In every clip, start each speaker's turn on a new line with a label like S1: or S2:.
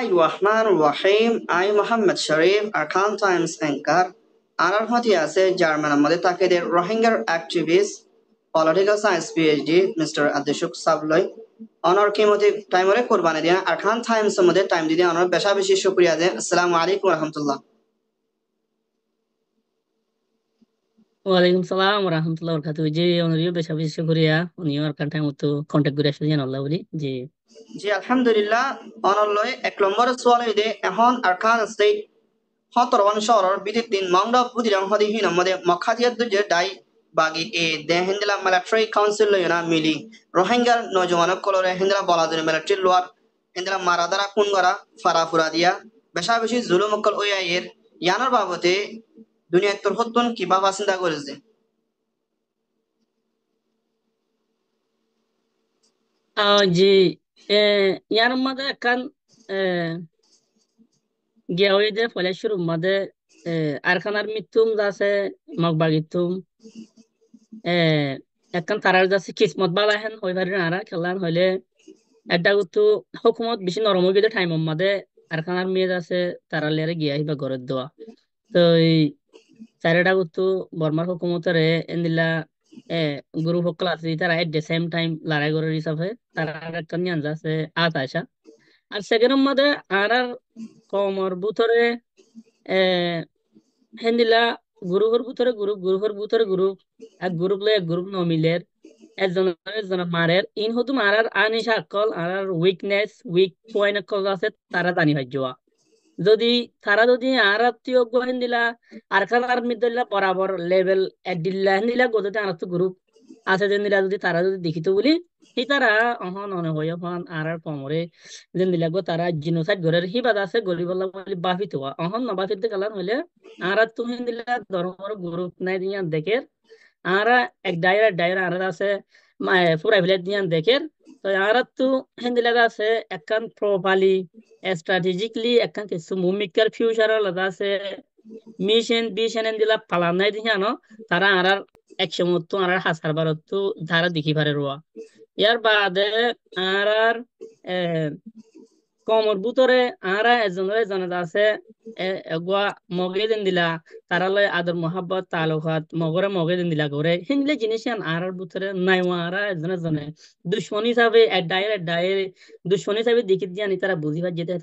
S1: Bismillahirrahmanirrahim. I Muhammad Sharif, Arkan Times anchor. Anar hoti আছে German মধ্যে তাকেদের রোহিঙ্গার activist political science PhD mister আদিশুক সাবলয় অনর কিমতি টাইমরে কুরবানি দিয়া আরকান টাইমস মধ্যে টাইম দিদি অনর বেশা বেশি শুকরিয়া দেন আসসালামু আলাইকুম রাহমাতুল্লাহ
S2: ওয়ালাইকুম সালাম রাহমাতুল্লাহি ওয়া বারাকাতুহু জি অনরিও বেশা বেশি শুকরিয়া উনিও আরকান টাইম তো কন্টাক্ট করে আসলে জানাল্লাহ বলি জি
S1: জি আলহামদুলিল্লাহ অনর লয় এক নম্বর সোয়াল হইদে এখন আরকান স্টেট হতরওয়ান শহরের বিদিত দিন মাংডা বুদিরাং হদি হিন মধ্যে মক্কাদিয়াত দুজে দাই bagi den hindela military council lo yana mili rohingya nojwana kolore hindela boladure military luar hindela maradara kungara farafura dia besha beshi zulum kol oya yer yanar babote দুনিয়া তোর হতন কি বাবা চিন্তা করেছে
S2: জি ইয়ার মধ্যে কান গিয়াওয়েদে ফলে শুরু মধ্যে আরখানার মৃত্যুম যাচ্ছে মগবাগিতুম একখান তারার যাচ্ছে কিসমত বালা হেন হই পারে না খেলান হইলে একটা তো হুকুমত বেশি নরম হয়ে গেছে টাইম মধ্যে আরখানার মেয়ে যাচ্ছে তারা লেরে গিয়া হিবা ঘরের দেওয়া তো এই চারিটা তো বর্মার হুকুমতের এন্দিলা গ্রুপ সকল আছে তারা এট দ্য সেম টাইম লড়াই করার হিসাবে তারা একটা নিয়ে যাচ্ছে আসা আর সেকেন্ড মধ্যে আর কমর ভিতরে হেন্দিলা গ্রুপের ভিতরে গ্রুপ এক গ্রুপ লয় এক গ্রুপ নমিলের একজন মারের ইন হতো মারার আনিশা আকল আর উইকনেস উইক পয়েন্ট আকল আছে তারা জানি ভাজ্যা যদি তারা যদি আর আত্মীয় দিলা আর খান আর মিদলা বরাবর লেভেল এডিল্লা দিলা গদতে আর তো গ্রুপ আছে যেন দিলা যদি তারা যদি দেখিত বলি এই তারা অহন অনে হই অহন আর কমরে যেন দিলা গো তারা জিনোসাইড গরের হিবাদ আছে গরিবল্লা বলি বাফিত অহন না বাফিতে কালার হইলে আর তুমি দিলা ধর্মর গ্রুপ নাই দিয়া দেখে আর এক ডায়রা আর আছে পুরা ভিলেজ দিয়া দেখে তো আর তো হিন্দিলা আছে একখান প্রপারলি স্ট্র্যাটেজিকলি একখান কিছু মুমিকার ফিউচার আলাদা আছে মিশন দিলা পালান নাই দিহানো তারা আর একসময় তো আর হাসার বারত তো তারা দেখি পারে রোয়া ইয়ার বাদে আর কমর ভিতরে আর একজনের জানা আছে মগে দিন দিলা তারা লয় আদর মোহাব্বত তালুকাত মগে দিন দিলা করে হিন্দলে জিনিস আর ভিতরে নাই আর একজনে দুশ্মনী হিসাবে দুশ্মনী হিসাবে দেখি দিয়ে তারা বুঝি পাই যেতে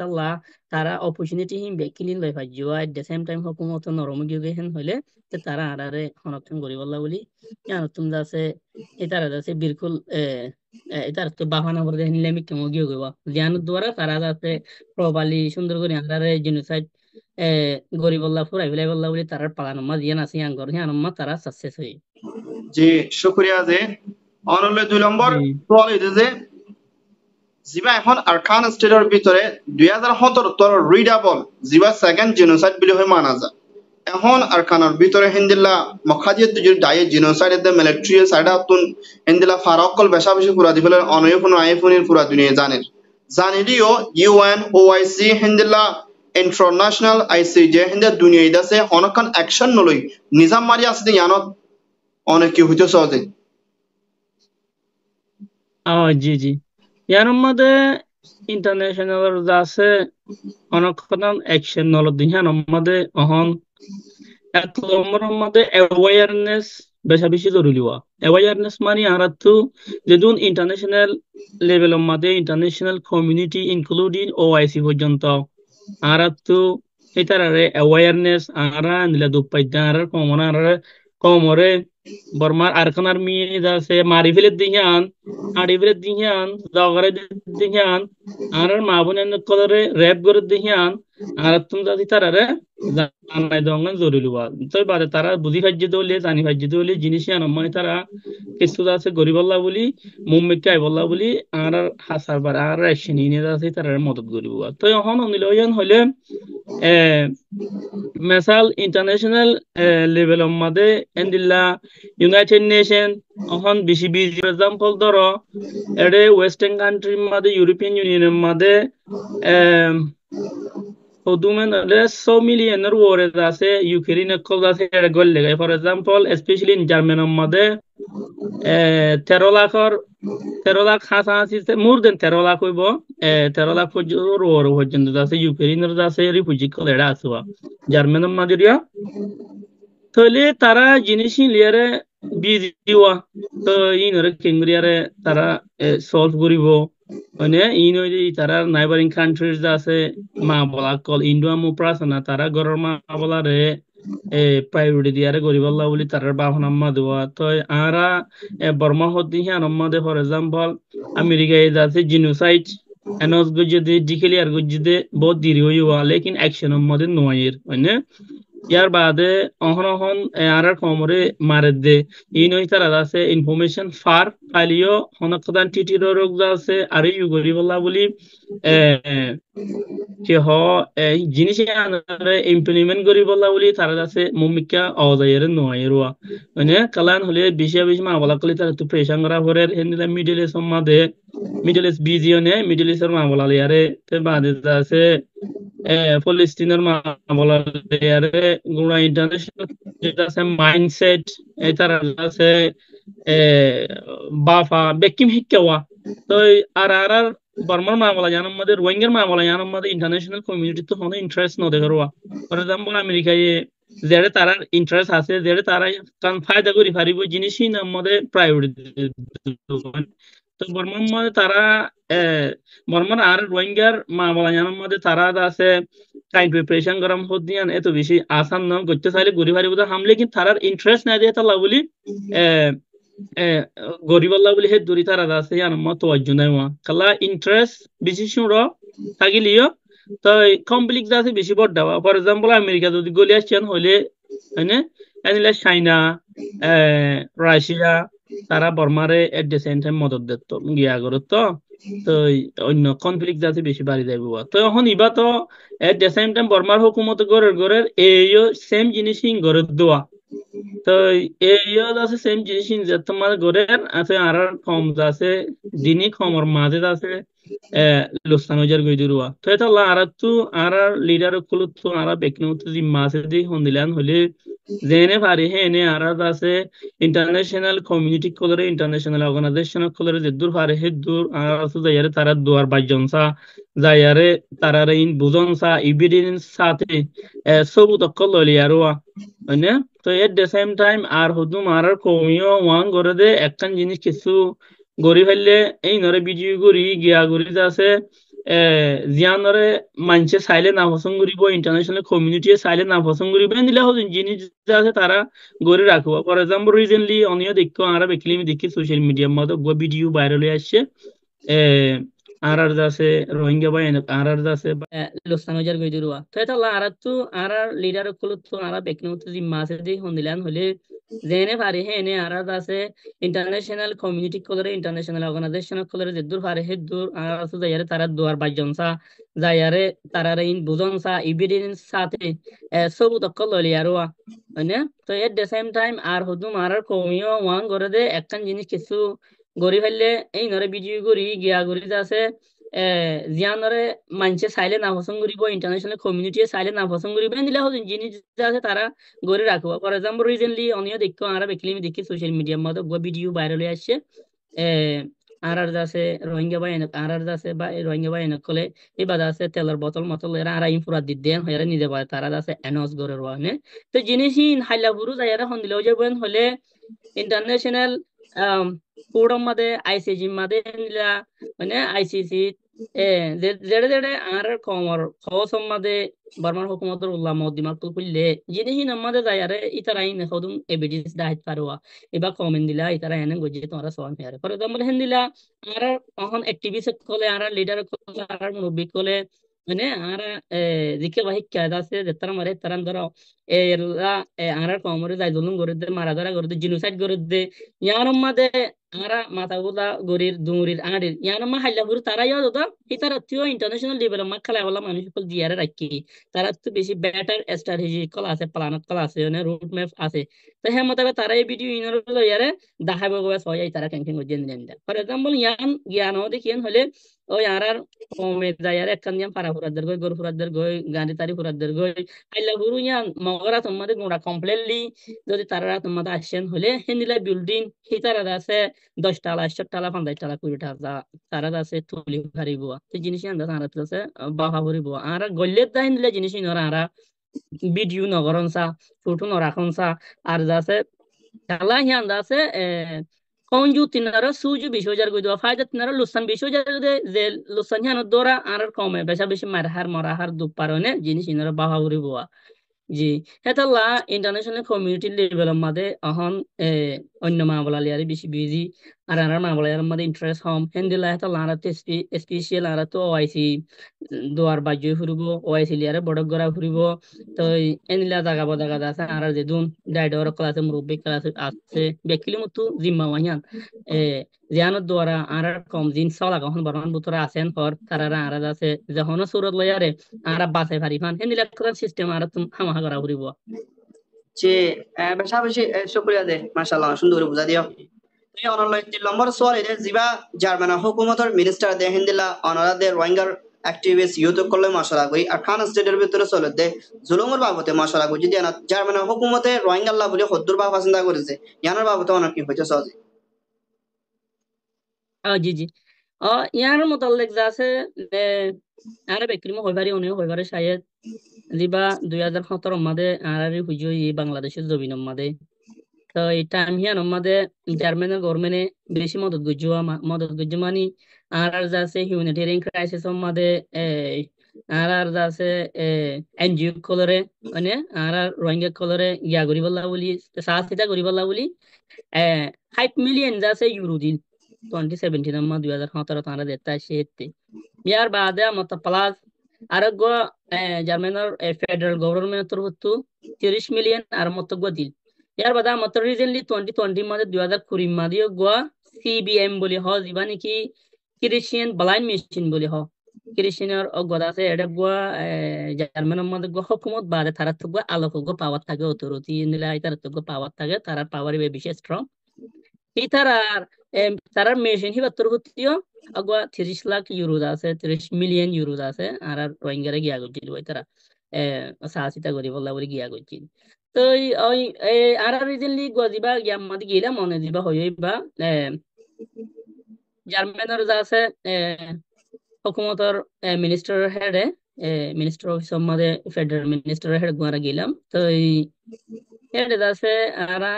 S2: তারা অপরচুনিটি হিম বেকিলিন লয় পাই জুয়া এট দ্য সেম টাইম হুকুমত নরম গিয়ে হেন হইলে তারা আর সংরক্ষণ করি বললা বলি তুমি আছে এটার আছে বিলকুল এটার তো বাহানা করে নিলামি কেমন গিয়ে গবা জ্ঞানের দ্বারা তারা যাতে প্রবালি সুন্দর করে আন্দারে জেনোসাইড গরিবল্লা ফুরাই ফেলাই বললা বলে তারা পালানো মা জিয়ান আছে আঙ্গর হ্যাঁ আনম্মা তারা সাকসেস হই
S1: জি শুকরিয়া যে অনলে 2 নম্বর প্রল হইছে যে জিবা এখন আরকান স্টেটের ভিতরে 2017 তর রিডাবল জিবা সেকেন্ড জেনোসাইড বলে হয় মানা যায় এখন আরকানের ভিতরে হিন্দিলা মক্কাদিয়াত দুজুর ডায়ে জেনোসাইড এর মিলিটারি সাইড আতুন হিন্দিলা ফারাকল বেশা বেশি পুরা দিফেলের অনয়ফুন আইফুনের পুরা দুনিয়া জানিলিও ইউএন ওআইসি হিন্দিলা ইন্টারন্যাশনাল আইসিজে হিন্দা দুনিয়া ইদাসে অনেকক্ষণ অ্যাকশন নলই নিজাম মারি আছে জানত অনেক কি হইতে সহজে
S2: জি ইয়ার মধ্যে ইন্টারন্যাশনাল আছে অনেকক্ষণ অ্যাকশন নলদ দিহান মধ্যে অহন এক নম্বরের মধ্যে অ্যাওয়ারনেস বেশি জরুরি অ্যাওয়ারনেস মানে আর তো যেদিন ইন্টারন্যাশনাল লেভেলের মধ্যে ইন্টারন্যাশনাল কমিউনিটি ইনক্লুডিং ওআইসি পর্যন্ত আর তো এটার অ্যাওয়ারনেস আর নিলে দুপাইদা আর কমরে বর্মার আরকানার মিয়ে আছে মারি ফেলে দিহান আড়ি ফেলে দিহান জগরে দিহান আর মা বোনের কলরে র্যাপ করে দিহান আর তুমি যদি তারারে জানাই দঙ্গন জরুরি তো বাদে তারা বুঝি ভাজ্য দলে জানি ভাজ্য দলে জিনিস মানে তারা কিছু আছে গরিবল্লা বলি মুম্বাইকে আইবল্লা বলি আর হাসার বার আর অ্যাকশন নিয়ে আছে তারা মদত করিব তো এখন অনিলয়ন হলে মেসাল ইন্টারন্যাশনাল লেভেলের মধ্যে এন্দিল্লা ইউনাইটেড নেশন এখন বেশি এক্সাম্পল ধরো এডে ওয়েস্টার্ন কান্ট্রির মধ্যে ইউরোপিয়ান ইউনিয়নের মধ্যে so millioner war আছে ইউক্রেন কল আছে গল লাগে ফর এক্সাম্পল স্পেশালি ইন জার্মানির মধ্যে 13 লাখ হাসাহাসি মোর দেন 13 লাখ হইব 13 লাখ পর্যন্ত আছে ইউক্রেনের আছে রিফিউজি কলেরা আছে জার্মানের মাঝেরিয়া তাহলে তারা জিনিস লিয়ারে বিজিওয়া তো ইনরে কিংরিয়ারে তারা সলভ করিব মানে ইন ওই যে তারা নাইবারিং কান্ট্রিজ আছে মা বলা কল ইন্ডো আমু প্রাসনা তারা গরর মা বলারে প্রায়োরিটি দিয়ারে গরিবাল্লা বলি তারার বাহনাম্মা দেওয়া তো আরা বর্মা হদ্দি হিয়ানম্মা দে ফর এক্সাম্পল আমেরিকায় যাচ্ছে জিনোসাইড এনস গজ্জে ডিক্লেয়ার গজ্জে বহুত দেরি হইয়া লেকিন অ্যাকশন মধ্যে নয়ের মানে ইয়ার বাদে অহন আর কমরে মারে দে ইন ওই তারা আছে ইনফরমেশন ফার ফাইলিও হনকদান টিটির রোগ আছে আর ইউ গরিবাল্লা বলি কি হ জিনিস ইমপ্লিমেন্ট করি বলা বলি তারা আছে মুমিকা অজায়ের নয় রুয়া মানে কালান হলে বেশি বেশি মা বলা কলি তারা তো প্রেশান করা পরে হেন্দিলা মিডল ইস্ট মাদে মিডল ইস্ট বিজিওনে মিডল ইস্টের মা বলা লিয়ারে তে বাদে আছে ফলিস্তিনের মা বলা লিয়ারে গুড়া ইন্টারন্যাশনাল যেটা আছে মাইন্ডসেট এই তারা আছে বাফা বেকিম হিক্কাওয়া তো আর আর আর বর্মার মামলা জানার মধ্যে রোহিঙ্গার মামলা জানার মধ্যে ইন্টারন্যাশনাল কমিউনিটি তো কোনো ইন্টারেস্ট ন দেখো ফর এক্সাম্পল আমেরিকায় যেটা তারা ইন্টারেস্ট আছে যেটা তারা কারণ ফায়দা করি পারিব জিনিসই নাম মধ্যে প্রায়োরিটি তো বর্মার মধ্যে তারা বর্মার আর রোহিঙ্গার মামলা জানার মধ্যে তারা আছে কাইন্ড প্রিপারেশন করার মধ্যে এত বেশি আসান ন করতে চাইলে গরি পারিব হামলে কিন্তু তারার ইন্টারেস্ট না দিয়ে তালা বলি গরিবাল্লা বলি হে দূরি তারা আছে আনম্মা তো অর্জুনাই কালা ইন্টারেস্ট বেশি শুনর থাকিলিও তো কমপ্লিট আছে বেশি বড় দেওয়া ফর এক্সাম্পল আমেরিকা যদি গলি আসছেন হইলে হয়নে এনিলে চাইনা রাশিয়া তারা বর্মারে এট দ্য সেম টাইম মদত দিত গিয়া করত তো অন্য কনফ্লিক্ট আছে বেশি বাড়ি যাইব তো এখন ইবা তো এট দ্য সেম টাইম বর্মার হুকুমত গড়ের এইও সেম জিনিসই গড়ে দেওয়া তো এই আছে সেম জিনিস যে তোমার ঘরের আছে আর কম আছে দিনই কমর মাঝে আছে লোসান হাজার গই দিরুয়া তো এটা আর তো আর লিডার কুল তো আর বেকনো তো জিম্মা আছে দি হন্দিলান হলে জেনে পারি হে নে আর আছে ইন্টারন্যাশনাল কমিউনিটি কলরে ইন্টারন্যাশনাল অর্গানাইজেশন কলরে যে দূর পারে হে দূর আর আছে যাইরে তারা দুয়ার বাইজনসা যাইরে তারারে ইন বুজনসা এভিডেন্স সাথে সবুত কল লইয়ারুয়া মানে তো এট দ্য সেম টাইম আর হুদুম আর কমিও ওয়ান করে দে একখান জিনিস কিছু গড়ি ফেললে এই নরে ভিডিও গড়ি গিয়া গড়ি আছে জিয়ানরে মানুষে চাইলে না পছন্দ করিব ইন্টারন্যাশনাল কমিউনিটি চাইলে না পছন্দ করিব দিলে হল জিনিস আছে তারা গড়ে রাখবো ফর এক্সাম্পল রিসেন্টলি অনিও দেখো আর দেখলি আমি দেখি সোশ্যাল মিডিয়ার মধ্যে ভিডিও ভাইরাল হয়ে আসছে আর আর আছে রোহিঙ্গা বাই আর আর আছে লোসান হাজার গই দিরুয়া তো এটা আর তো আর লিডার কল তো আর বেকনো তো জিম্মা আছে দি হন্দিলান হলে জেনে পারি হে নে আর আছে ইন্টারন্যাশনাল কমিউনিটি কলরে ইন্টারন্যাশনাল অর্গানাইজেশন কলরে যে দূর পারে হে দূর আর আছে যাইরে তারা দুয়ার বাইজনসা যাইরে তারারে ইন বুজনসা এভিডেন্স সাথে সবুত কল লইয়ারুয়া মানে তো এট দ্য সেম টাইম আর হুদুম আর কমিও ওয়ান করে দে একখান জিনিস কিছু গড়ি ফেললে এই নরে ভিডিও গড়ি গিয়া গড়ি আছে জিয়ানরে মানুষে চাইলে না পছন্দ করিব ইন্টারন্যাশনাল কমিউনিটি চাইলে না পছন্দ করিব দিলে হল জিনিস আছে তারা গড়ে রাখবো ফর এক্সাম্পল রিসেন্টলি অনিও দেখো আর বেকলি আমি দেখি সোশ্যাল মিডিয়ার মধ্যে ভিডিও ভাইরাল হয়ে আসছে আর আর আছে রোহিঙ্গা বাই আর আর আছে বা রোহিঙ্গা বাই কলে এই বাদা আছে তেলের বোতল মতল এরা আর ইনফুরা দি দেন হয়ে নিজে পারে তারা আছে এনস গড়ের ওয়ানে তো জিনিসই হাইলা বুরু যাইরা হন্দিলেও যাবেন হলে ইন্টারন্যাশনাল কোর্টর मध्ये आयसीसी मध्ये निला মানে আইসিসি যেড়ে যেড়ে আর কমর খওসম मध्ये বর্মান হুকুমতের উল্লামা দিমাগ তো খুললে জিনিসই নামাদে যায় আরে ইতারা আইন খদুম এভিডেন্স দাহিত পারওয়া এবা কমেন্ট দিলা ইতারা এনে গজে তোরা সওয়াল ফেরে ফর এক্সাম্পল হেন দিলা আর এখন অ্যাক্টিভিস্ট কলে আর লিডার কলে আর মুরব্বি কলে মানে আর জিকে বাহিক কায়দা আছে যেতারা মারে তারান ধরো এরা আর কমরে যাই জুলুম করে দে মারা ধরা করে দে জিনোসাইড করে দে ইয়ার মধ্যে Ara mataguda gorir dumurir angadir yana ma halla bur tara yodo da hitara tio international level ma khala wala মানুষ কল জিয়ারে রাখি তারা তো বেশি বেটার স্ট্র্যাটেজি কল আছে প্ল্যান কল আছে মানে রুট ম্যাপ আছে তো হ্যাঁ মতাবে তারা এই ভিডিও ইনর লো ইয়ারে দেখাবো গো সয় তারা ক্যাম্পিং ওজেন দেন ফর এক্সাম্পল ইয়ান জ্ঞান হতে কিন হলে ওই আরার কমে যায়ারে একখান ইয়ান পারা ফুরাদের গই গর ফুরাদের গই গাড়ি তারি ফুরাদের গই আইলা বুরু ইয়ান মগরা তোমাদের গোড়া কমপ্লিটলি যদি তারা তোমাদের আসেন হলে হিন্দিলা বিল্ডিং হিতারা আছে 10 টালা 7 টালা 50 টালা 20 টালা তারা আছে তুলি হারিব এই জিনিস আমরা তারা আছে বাহা ভরিব আর গল্লের দাইন দিলে জিনিস নরা আর ভিডিও নগরন সা ফটো নরাখন সা আর আছে তালা হিয়ান আছে কনজু তিনারা সুজু 20,000 কই দেওয়া ফায়দা তিনারা লুসান 20,000 যে লুসান হিয়ান দোরা আর কমে বেশা বেশি মারহার মরাহার দুপারনে জিনিস ইনারা বাহা ভরিব জি হেতাল্লা ইন্টারন্যাশনাল কমিউনিটি লেভেল মাঝে এখন অন্য মামলা লিয়ারে বেশি বিজি আর আর মামলা মধ্যে ইন্টারেস্ট হম হেন্দিলা হেতাল্লা আর স্পেশাল আর তো ওআইসি দোয়ার বাজ্য ফুরিব ওআইসি লিয়ারে বড় গড়া ফুরিব তো এনিলা জায়গা বদাগা আছে আর যে দুন ডাইডর ক্লাসে মুরব্বী ক্লাসে আছে বেকিলি মতো জিম্মা ওয়াহিয়ান জিয়ানোর দ্বারা আর কম জিন সালা কখন বর্মান বুতরা আছেন পর তারা আর আছে যখন সুরত লয়ারে আর বাসে ফারি ফান হেন্দিলা করার সিস্টেম আর তুমি হামা করা ফুরিব
S1: যে বেশা বেশি শুকরিয়া দে মাশাআল্লাহ সুন্দর বুঝা দিও এই অনলাইন 3 নম্বর সওয়াল এর জিবা জার্মান হুকুমতের মিনিস্টার দে হিন্দিলা অনারাদের রোহিঙ্গার অ্যাক্টিভিস্ট ইউথ করলে মাশাআল্লাহ কই আর খান স্টেটের ভিতরে চলে দে জুলুমের বাবতে মাশাআল্লাহ কই যদি না জার্মান হুকুমতে রোহিঙ্গাল্লাহ বলে হদ্দুর বা পছন্দ করেছে ইয়ানোর বাবতে অনেক কি হইছে সহজে
S2: জি জি ইয়ার মোতালেক যা আছে আর বেক্রিমো হইবারি উনিও হইবারে শায়দ জিবা 2017 মাদে আর হুজুই বাংলাদেশের জমিনের মাদে তো এই টাইম হিয়ান মাদে জার্মানের গভর্নমেন্টে বেশি মদত গুজু মানি আর যা আছে হিউম্যানিটেরিয়ান ক্রাইসিস মাদে আর যা আছে এনজিও কলরে মানে আর রোহিঙ্গা কলরে ইয়া গরিবল্লা বলি সাহায্যতা গরিবল্লা বলি 5 মিলিয়ন যা আছে ইউরো দিন 2017 amma 2017 তারা দেতা সেতে ইয়ার বাদে মত প্লাস আরগ জার্মানের ফেডারেল গভর্নমেন্ট তরফতু 30 মিলিয়ন আর মত গদিল ইয়ার বাদে মত রিসেন্টলি 2020 মাদে 2020 মাদে গো সিবিএম বলি হ জীবানি কি ক্রিশ্চিয়ান ব্লাইন্ড মেশিন বলি হ ক্রিশ্চিয়ানের অগদা আছে এটা গো জার্মানের মধ্যে গো হুকুমত বাদে তারা তো গো আলোক গো পাওয়ার থাকে অথরিটি নিলা তারা তো গো পাওয়ার থাকে তারা পাওয়ার বেশি স্ট্রং ইতারার তারার মেশিন হিবা তোর হতিও আগা 30 লাখ ইউরো আছে 30 মিলিয়ন ইউরো আছে আর রোহিঙ্গারে গিয়া গজিল ওই তারা সাহসিতা করি বললা বলে গিয়া গজিল তো ওই আর রিজেন্টলি গজিবা গিয়া মাদি গিলা মনে দিবা হইবা জার্মানের যা আছে হুকুমতর মিনিস্টার হেডে মিনিস্টার অফিস মধ্যে ফেডারেল মিনিস্টার হেড গুয়ারা গেলাম তো এটা আছে আরা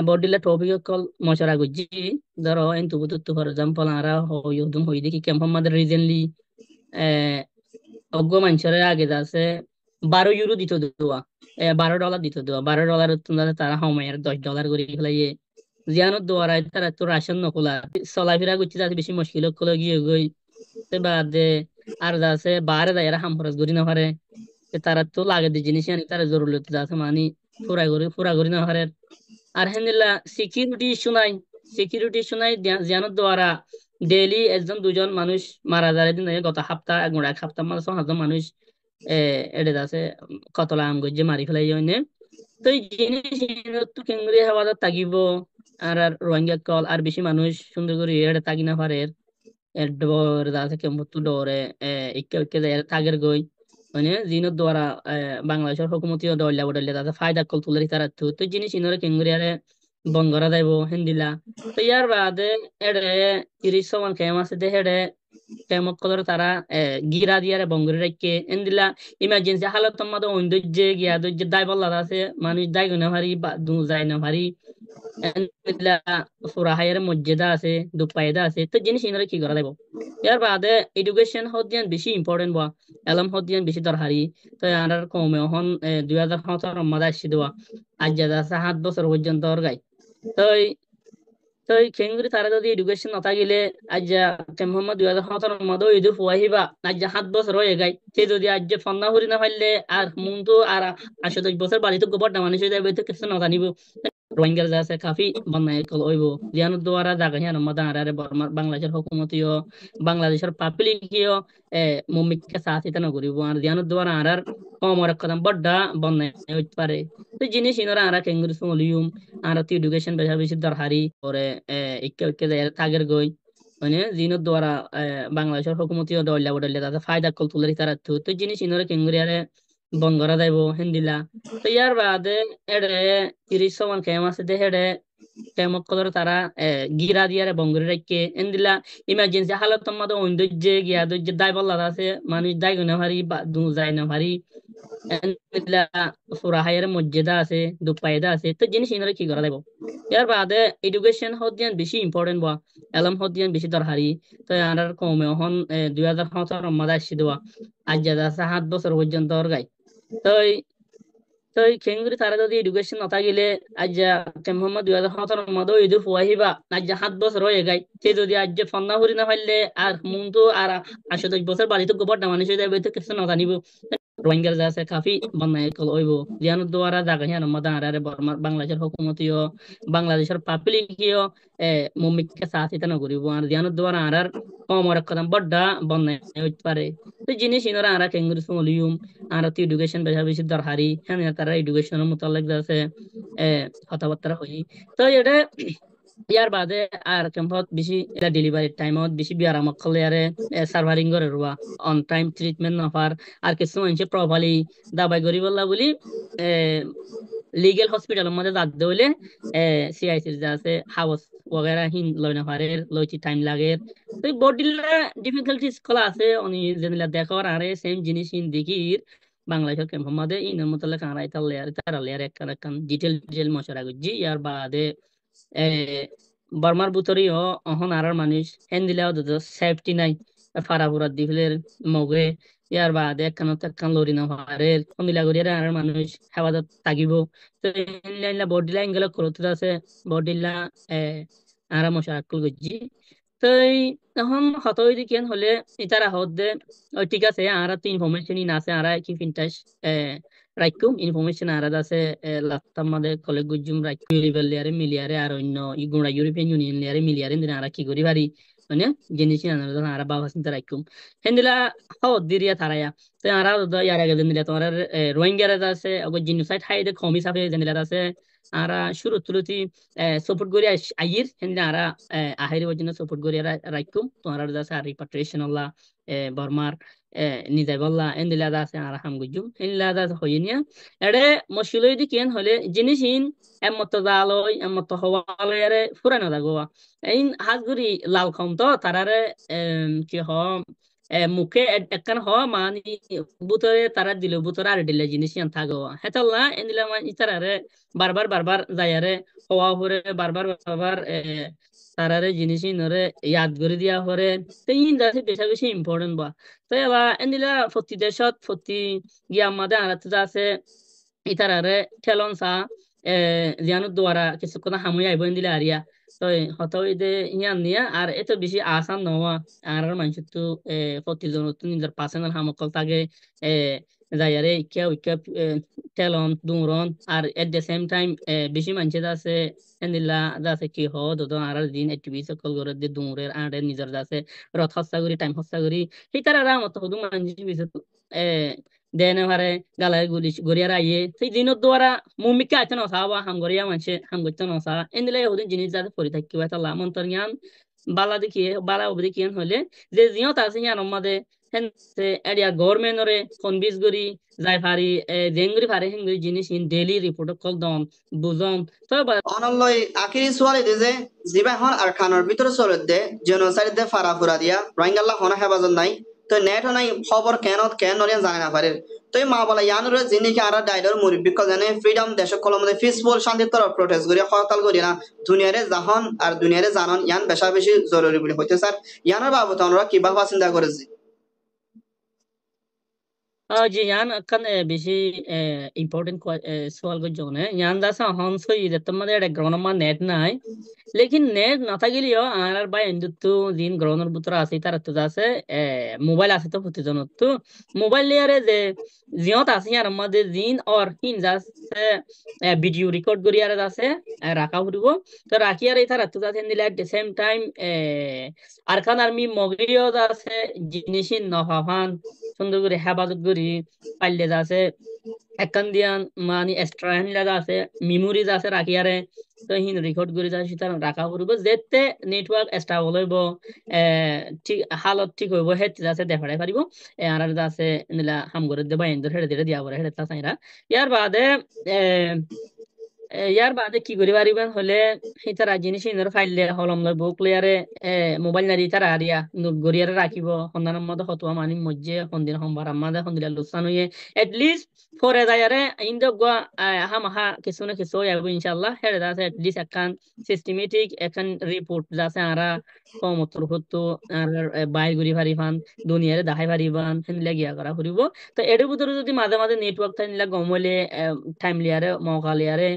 S2: বডিলা টপিক কল মশারা গুজি ধরো এন্টু বুতু ফর এক্সাম্পল আরা হইদুম হই দেখি ক্যাম্প আমাদের রিজেন্টলি অজ্ঞ মানুষের আগে আছে 12 ইউরো দিত দেওয়া $12 দিত দেওয়া $12 তোমাদের তারা হামায়ের $10 করে ফেলাইয়ে জিয়ানত দোয়ারা তারা তো রাশন নকলা চলাফেরা করতে যাতে বেশি মুশকিল কলে গিয়ে গই বাদে আর আছে বারে দায়রা হাম খরচ করি না পারে তারা তো লাগে দি জিনিস আনি তারা জরুরত আছে মানে পুরা করি না পারে আর হেনিলা সিকিউরিটি ইস্যু নাই জিয়ানত দ্বারা ডেইলি একজন দুজন মানুষ মারা যায় দিন গত সপ্তাহ এক সপ্তাহ মানে 6,000 মানুষ এডে আছে কতলা আম গজ্জে মারি ফেলাই জন্য তো এই জিনিস তো কেঙ্গুরি হেফাজত থাকিব আর রোহিঙ্গা কল আর বেশি মানুষ সুন্দর করে এড়ে থাকি না পারে ডর আছে কেমন ডরে ইকে যায় থাকের গই মানে জিনের দ্বারা বাংলাদেশের হুকুমতীয় ডল্লা তাতে ফায়দা কল তুলে তারা তো জিনিস ইনরে কেঙ্গুরি আরে বঙ্গরা যাইব হিন্দিলা তো ইয়ার বাদে এডে 30 সমান কেম আছে দে হেডে কেমক কলরে তারা গিরা দিয়ারে বঙ্গরে রাখকে এন্দিলা ইমার্জেন্সি হালত মধ্যে ঐন্দর্যে গিয়া দর্যে দায় বল্লা আছে মানুষ দায় গুনা ভারি বা দু যায় না ভারি এন্দিলা সুরা হায়ের মর্যাদা আছে দুপায়দা আছে তো জিনিস ইনরে কি করা যাইব ইয়ার বাদে এডুকেশন হদিয়ান বেশি ইম্পর্টেন্ট বা এলম হদিয়ান বেশি দরকারি তো আর কমে এখন 2017 মাদা আসছি দেওয়া আজ যা আছে 7 বছর পর্যন্ত ওর গাই তো তো কেঙ্গুরি তারা যদি এডুকেশন না থাকিলে আজ মোহাম্মদ 2017 মধ্যে ইদু ফুয়াহিবা আজ 7 বছর হয়ে গাই সে যদি আজ ফন্না হরি না পারলে আর মন তো আর 10 বছর বাড়িতে গোবর না মানুষ হয়ে যাবে তো কিছু না জানিব রোহিঙ্গার যাচ্ছে কাফি বন্যায় কল হইব জিয়ানো দ্বারা জায়গা হিয়ানো মাদা আরে বাংলাদেশের হুকুমতীয় বাংলাদেশের পাবলিকীয় মুমিককে সাথিতা নগরিব আর জিয়ানো দ্বারা আর কম কদম বড্ডা বন্যায় হইতে পারে তো জিনিস ইনরা আরা কেঙ্গুরি সুমলিয়ুম আর তো এডুকেশন বেশি বেশি দরকারি পরে ইকে ইকে যায় তাগের গই মানে জিনো দ্বারা বাংলাদেশের হুকুমতীয় দল্লা বদল্লা তাতে ফায়দা কল তুলে তারা তো জিনিস ইনরা কেঙ্গুরি আরে বন করা যাইব হিন্দিলা তো ইয়ার বাদে এডে 30 মান কেম আছে দে হেডে কেমক কলর তারা গিরা দিয়ারে বঙ্গরে রাখকে এন্দিলা ইমার্জেন্সি হালত মধ্যে ঐন্দর্যে গিয়া দর্যে দায় বল্লা আছে মানুষ দায় গুনা ভারি বা দু যায় না ভারি এন্দিলা ফুরা হায়ারে মসজিদা আছে দুপায়দা আছে তো জিনিস ইনরে কি করা যাইব ইয়ার বাদে এডুকেশন হদিয়ান বেশি ইম্পর্টেন্ট বা এলম হদিয়ান বেশি দরকারি তো আর কমে হন 2017 মধ্যে আসছি দেওয়া আজ যা 7 বছর পর্যন্ত ওর গাই তো তো কেঙ্গুরি তারা যদি এডুকেশন নতা গেলে আজ মোহাম্মদ 2017 মধ্যে ইদু ফুয়াহিবা আজ 7 বছর হয়ে গাই সে যদি আজ ফন্না হরি না পারলে আর মুন তো আর 10 বছর বাড়িতে গোবর মানুষ হয়ে যাবে তো কিছু নতা নিব রোহিঙ্গার যাচ্ছে কাফি বন্যায় কল হইব জিয়ানো দ্বারা জায়গা হিয়ানো মাদা আরে বাংলাদেশের হুকুমতীয় বাংলাদেশের পাবলিকীয় মুমিককে সাথিতা নগরিব আর জিয়ানো দ্বারা আর কম কদম বড্ডা বন্যায় হইতে পারে তো জিনিস ইনরা আরা কেঙ্গুরি সুমলিয়ুম আর তো এডুকেশন বেশি বেশি দরকারি হ্যাঁ তারা এডুকেশনের মোতালেক যাচ্ছে কথাবার্তা হই তো এটা ইয়ার বাদে আর কেমত বেশি এটা ডেলিভারি টাইমত বেশি বিয়ারাম করলে আরে সার্ভারিং করে রুয়া অন টাইম ট্রিটমেন্ট নফার আর কিছু মানুষ প্রপারলি দাবাই করি বললা বলি লিগেল হসপিটালের মধ্যে যাতে হইলে সিআইসির যা আছে হাউস ওগেরা হিন লয় না পারে লইছি টাইম লাগে তো বডিলা ডিফিকাল্টিস কলা আছে উনি যেগুলা দেখার আরে সেম জিনিস হিন দেখির বাংলাদেশের ক্যাম্প মধ্যে ইনের মতলে কারাই তালে আর তারা লেয়ার এক ডিটেল মশারা গুজি ইয়ার বাদে বর্মার বুতরিও অহন আর মানুষ হেন দিলেও সেফটি নাই ফারাপুরা দিফলের মগে ইয়ার বাদে একখান লরি না হারে কমিলা করিয়ার আর মানুষ হেফাজত থাকিব তো ইনলাইনলা বডিলা ইনগুলো করতে আছে বডিলা আর মশারাকুল গজি তো এখন হত হইতে কেন হলে ইতারা হদ দে ওই ঠিক আছে আর তো ইনফরমেশন ইন আছে আর কি ফিনটাস রাইকুম ইনফরমেশন আর আছে লাস্টার মধ্যে কলেজ গুজুম রাইকুম লেভেল লেয়ারে মিলিয়ারে আর অন্য ইগুড়া ইউরোপিয়ান ইউনিয়ন লেয়ারে মিলিয়ারে দিন আর কি করি পারি মানে জিনিস আর বাবা চিন্তা রাইকুম হেন্দিলা হদ দিরিয়া থারায়া তো আর ইয়ার আগে দিলা তোমার রোহিঙ্গারা আছে ওগো জিনোসাইড হাইদে কম হিসাবে জানিলা আছে আর শুরু তুলতি সাপোর্ট করি আইর হেন্দিলা আর আহের ওজন্য সাপোর্ট করি রাইকুম তোমার আছে আর রিপাট্রিয়েশন আল্লাহ বর্মার নিজে বললা এন্দিলা আছে আর হাম গুজুম এন্দিলা আছে হইনিয়া এডে মুশকিল দি কেন হলে জিনিসিন এমত জালই এমত হওয়ালে আরে ফুরানো দাগোয়া এইন হাজগুরি লাল খাম তো তারারে কি হ মুখে একখান হ মানি বুতরে তারা দিল বুতরে আর দিলে জিনিস ইয়ান থাকো হেতাল না এন্দিলা মান ইতারারে বারবার যায়ারে হওয়া হরে বারবার তারারে জিনিস নরে ইয়াদ করে দিয়া হরে তো ইন দাসে বেশি বেশি ইম্পর্টেন্ট বা তো এবার এন্দিলা প্রতি দেশত প্রতি গিয়া আমাদের আরাতে আছে ইতারারে ঠেলন সা জিয়ানো দ্বারা কিছু কথা হামুই আইব এন্দিলা আরিয়া তো হত দে ইয়ান নিয়া আর এত বেশি আসান নওয়া আর মানুষ তো প্রতিজন নিজের পার্সোনাল হামকল থাকে যাইয়ারে ইকা টেলন দুরন আর এট দ্য সেম টাইম বেশি মানুষ আছে এন্দিলা আছে কি হ দদ আর দিন এটিভি সকল করে দে দুরের আর নিজের আছে রথ হস্তা করি টাইম হস্তা করি সেই তারা মত হদু মানুষ বিছে দেনে হারে গালায় গুলি গড়িয়ার আইয়ে সেই দিনের দ্বারা মুমিকা আছে নসা বা হাঙ্গরিয়া মানুষে হাঙ্গরতে নসা এন্দিলা হদিন জিনিস যাতে পরি থাকিব এটা লামন্তর জ্ঞান বালা দেখিয়ে বালা অবধি কিয়ান হলে যে জিয়ত আছে ইয়ান আমাদের হেনতে এরিয়া গভর্নমেন্টরে কনভিন্স করি যাই পারি জেঙ্গুরি পারে হেঙ্গুরি জিনিস ইন ডেইলি রিপোর্ট কল দম বুঝম তো
S1: অনলয় আখিরি সোয়াল এদে যে জিবা হন আর খানের ভিতরে চলে দে জেনোসাইড দে ফারাফুরা দিয়া রোহিঙ্গাল্লাহ হনা হেফাজত নাই তো নেট নাই খবর কেন নরিয়া জানা না পারে তো মা বলা ইয়ানুরে জিনিকে আর ডাইডর মুরব্বিক জানে ফ্রিডম দেশ কলমে পিসফুল শান্তির তরফ প্রটেস্ট করি হরতাল করি না দুনিয়ারে জাহন আর দুনিয়ারে জানন ইয়ান বেশা বেশি জরুরি বলে হইতে স্যার ইয়ানোর বাবদ আমরা কিভাবে চিন্তা করেছি
S2: জি ইয়ান kan বেশি ইম্পর্টেন্ট সওয়াল গজনে ইয়ান দাসা হন সই তোমাদের একটা গ্রহণমা নেট নাই লেকিন নেট না থাকিলেও আর বাই ইন্দুতু দিন গ্রহণের ভিতরে আছে তার তো আছে মোবাইল আছে তো প্রতিজন তো মোবাইল লিয়ারে যে জিয়ত আছে আর আমাদের দিন আর হিন যাচ্ছে ভিডিও রেকর্ড করি আর আছে রাখা হইব তো রাখি আর তার তো আছে দিলে at the same time Arakan army মগরিও আছে জিনিসিন নহাফান সুন্দর করে হেফাজত করি পাইলে আছে একখান দিয়ান মানে এক্সট্রা লাগা আছে মেমোরিজ আছে রাখি আরে তো হিন রেকর্ড করে যায় সেটা রাখা করব যেতে নেটওয়ার্ক স্টেবল হইব ঠিক হালত ঠিক হইব হেতে আছে দেখাড়াই পারিব আর আর আছে নিলা হাম করে দেবা এন্ড হেডে দেড়ে দিয়া পরে হেডে তা সাইরা ইয়ার বাদে ইয়ার বাদে কি করি পারিবেন হলে সেই তারা জিনিস ইনর ফাইলে হলম লই বুক লেয়ারে মোবাইল নারি তারা আরিয়া গরিয়ারে রাখিব সন্ধানের মধ্যে হতুয়া মানি মজ্জে সন্দিন সম্বার আমাদে সন্দিলা লুসান হইয়ে এট লিস্ট ফরে যায়ারে ইন্দ গা হামাহা কিছু না কিছু হইব ইনশাআল্লাহ হেডে আছে এট লিস্ট একখান সিস্টেমেটিক একখান রিপোর্ট যাছে আরা কমতর হতো আর বাইর করি পারিবান দুনিয়ারে দেখাই পারিবান হেনলে গিয়া করা করিব তো এর ভিতরে যদি মাঝে মাঝে নেটওয়ার্ক থাকলে গমলে টাইম লিয়ারে মৌকা লিয়ারে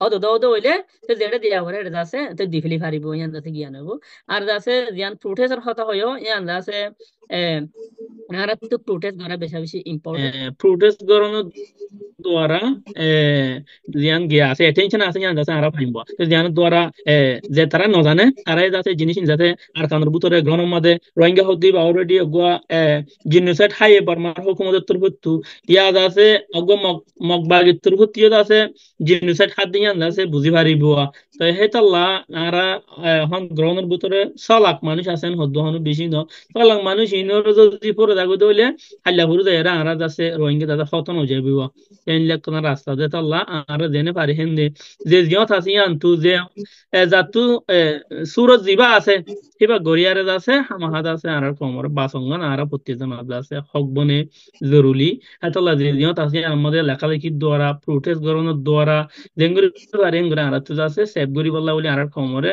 S2: অতো হইলে তো যেটা দিয়া করে এটা আছে তো দিফলি পারিব ইয়ান আছে জ্ঞান হইব আর আছে জ্ঞান প্রোটেসর কথা হইও ইয়ান আছে আর তো প্রোটেস করা বেশি বেশি ইম্পর্টেন্ট প্রোটেস করানো দ্বারা জ্ঞান গিয়া আছে অ্যাটেনশন আছে জ্ঞান আছে আরা পাইব তো জ্ঞান দ্বারা যে তারা ন জানে তারা যাতে জিনিস যাতে আর কানের ভিতরে গ্রহণের মধ্যে রোহিঙ্গা হদ্দি বা অলরেডি গোয়া জিনোসাইড হাই বর্মার হুকুমতের তরফতু ইয়াদ আছে অগ মগবাগের তরফতু ইয়াদ আছে জিনোসাইড হাত দিয়ে আছে বুঝি পারিব তো হেতাল্লা আরা হন গ্রহণের ভিতরে 6 লাখ মানুষ আছেন হদ্দ হন বেশি ন 6 লাখ মানুষ ইনর যদি পরে দাগো দইলে হাল্লা ভুরু দেয়রা আরা যাচ্ছে রোহিঙ্গা দাদা খতম হয়ে যাবে এই কোন রাস্তা যে তাল্লা আর দেনে পারি হেন্দে যে জিয়ত আছে আনতু যে জাতু সুরত জিবা আছে হিবা গরিয়ারে আছে হামাহাদ আছে আর কমর বাসঙ্গন আর প্রত্যেকজন আছে হকবনে জরুরি এতলা যে জিয়ত আছে আমাদের লেখালেখির দ্বারা প্রোটেস্ট করানোর দ্বারা জেঙ্গুরি পারে এঙ্গুরি আর তো আছে সেভ গরি বললা বলি আর কমরে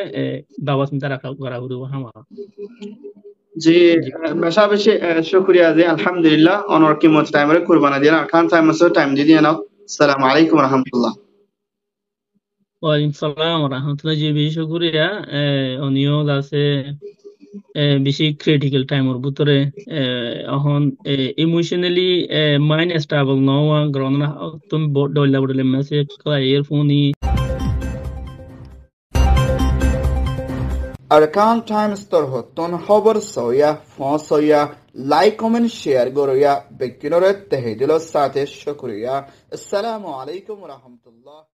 S2: বাবা চিন্তা রাখা করা হইব হামা
S1: জি বেশা বেশি শুকরিয়া জি আলহামদুলিল্লাহ অনর কিমত টাইমরে কুরবানা দিন আর খান টাইম আছে টাইম দি দিন আসসালামু আলাইকুম ওয়া রাহমাতুল্লাহ
S2: ওয়ালাইকুম সালাম ওয়া রাহমাতুল্লাহ জি বেশি শুকরিয়া অনিও আছে বেশি ক্রিটিক্যাল টাইমের ভিতরে এখন ইমোশনালি মাইন্ড স্টেবল নওয়া গ্রহণ তুমি ডইলা বডলে মেসেজ ক্লিয়ার ফোনি
S3: Arkan Times Torho Ton Hover Soya Fon Soya Like Comment Share Goroya Bekinore Tehedilo Sate Shukriya Assalamu Alaikum Wa Rahmatullah